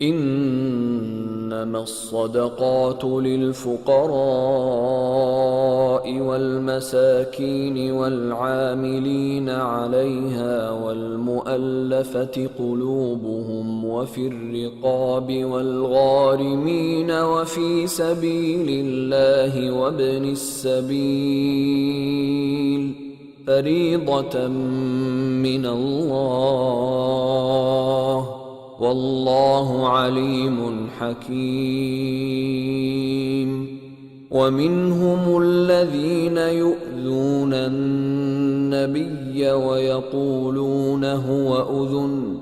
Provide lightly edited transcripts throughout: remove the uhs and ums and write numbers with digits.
إنما الصدقات للفقراء والمساكين والعاملين عليها والمؤلفة قلوبهم وفي الرقاب والغارمين وفي سبيل الله وابن السبيل فريضة من الله والله عليم حكيم. ومنهم الذين يؤذون النبي ويقولون هو أذن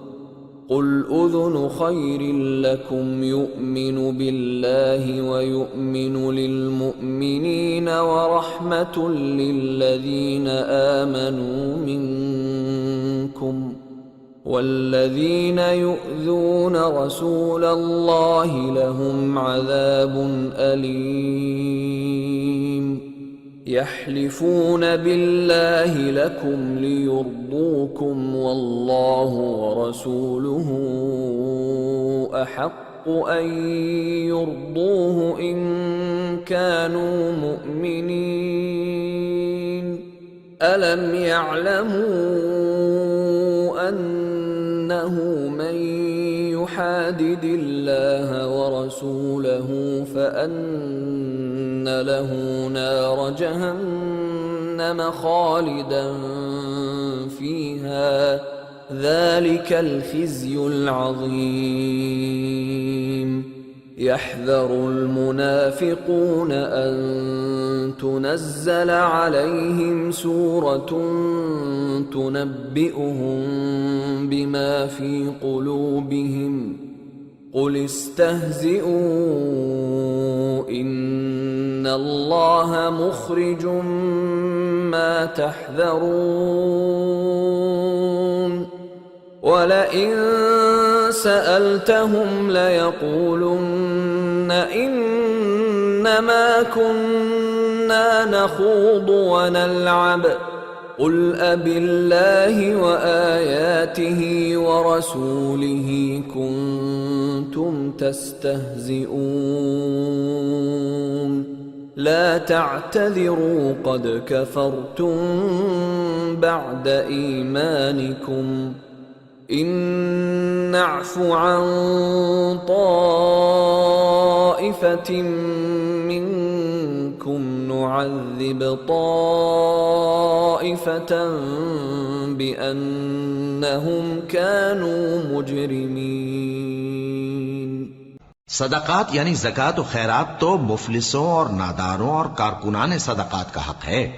قل أذن خير لكم يؤمن بالله ويؤمن للمؤمنين ورحمة للذين آمنوا منكم والذين يؤذون رسول الله لهم عذاب أليم. يحلفون بالله لكم ليرضوكم والله ورسوله أحق أن يرضوه إن كانوا مؤمنين. ألم يعلموا أنه من يحادد الله ورسوله فأن له نار جهنم خالدا فيها ذلك الخزي العظيم. يحذر المنافقون أن تنزل عليهم سورة تنبئهم بما في قلوبهم قل استهزئوا إن الله مخرج ما تحذرون. ولئن سألتهم ليقولن إنما كنا نخوض ونلعب قل أبالله وآياته ورسوله كنتم تستهزئون لا تعتذروا قد كفرتم بعد إيمانكم إن نعف عن طائفة منكم نعذب طائفة بأنهم كانوا مجرمين. صدقات یعنی زکوٰۃ و خیرات تو مفلسوں اور ناداروں اور کارکنان صدقات کا حق ہے،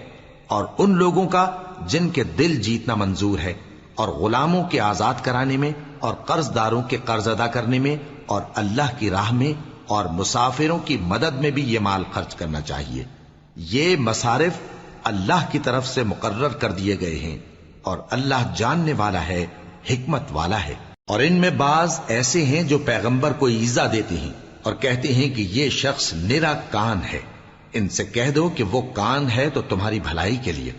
اور ان لوگوں کا جن کے دل جیتنا منظور ہے، اور غلاموں کے آزاد کرانے میں، اور قرض داروں کے قرض ادا کرنے میں، اور اللہ کی راہ میں، اور مسافروں کی مدد میں بھی یہ مال خرچ کرنا چاہیے۔ یہ مصارف اللہ کی طرف سے مقرر کر دیے گئے ہیں، اور اللہ جاننے والا ہے، حکمت والا ہے۔ اور ان میں بعض ایسے ہیں جو پیغمبر کو ایذا دیتے ہیں اور کہتے ہیں کہ یہ شخص نرا کان ہے۔ ان سے کہہ دو کہ وہ کان ہے تو تمہاری بھلائی کے لیے،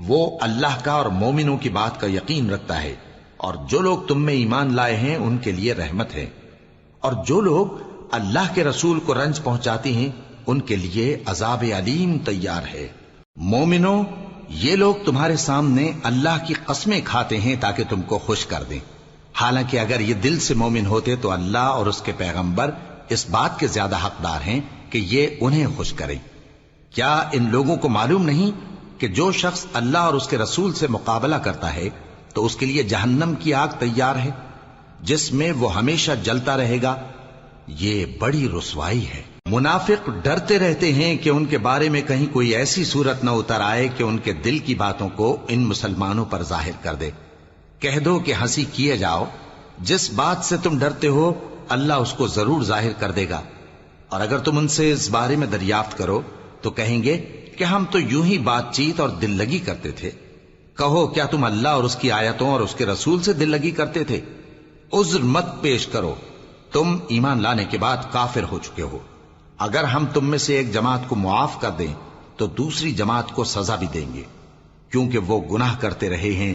وہ اللہ کا اور مومنوں کی بات کا یقین رکھتا ہے، اور جو لوگ تم میں ایمان لائے ہیں ان کے لیے رحمت ہے، اور جو لوگ اللہ کے رسول کو رنج پہنچاتے ہیں ان کے لیے عذاب علیم تیار ہے۔ مومنوں، یہ لوگ تمہارے سامنے اللہ کی قسمیں کھاتے ہیں تاکہ تم کو خوش کر دیں، حالانکہ اگر یہ دل سے مومن ہوتے تو اللہ اور اس کے پیغمبر اس بات کے زیادہ حقدار ہیں کہ یہ انہیں خوش کرے۔ کیا ان لوگوں کو معلوم نہیں کہ جو شخص اللہ اور اس کے رسول سے مقابلہ کرتا ہے تو اس کے لیے جہنم کی آگ تیار ہے جس میں وہ ہمیشہ جلتا رہے گا؟ یہ بڑی رسوائی ہے۔ منافق ڈرتے رہتے ہیں کہ ان کے بارے میں کہیں کوئی ایسی صورت نہ اتر آئے کہ ان کے دل کی باتوں کو ان مسلمانوں پر ظاہر کر دے۔ کہہ دو کہ ہنسی کیے جاؤ، جس بات سے تم ڈرتے ہو اللہ اس کو ضرور ظاہر کر دے گا، اور اگر تم ان سے اس بارے میں دریافت کرو تو کہیں گے کہ ہم تو یوں ہی بات چیت اور دل لگی کرتے تھے۔ کہو کیا تم اللہ اور اس کی آیتوں اور اس کے رسول سے دل لگی کرتے تھے؟ عذر مت پیش کرو، تم ایمان لانے کے بعد کافر ہو چکے ہو۔ اگر ہم تم میں سے ایک جماعت کو معاف کر دیں تو دوسری جماعت کو سزا بھی دیں گے، کیونکہ وہ گناہ کرتے رہے ہیں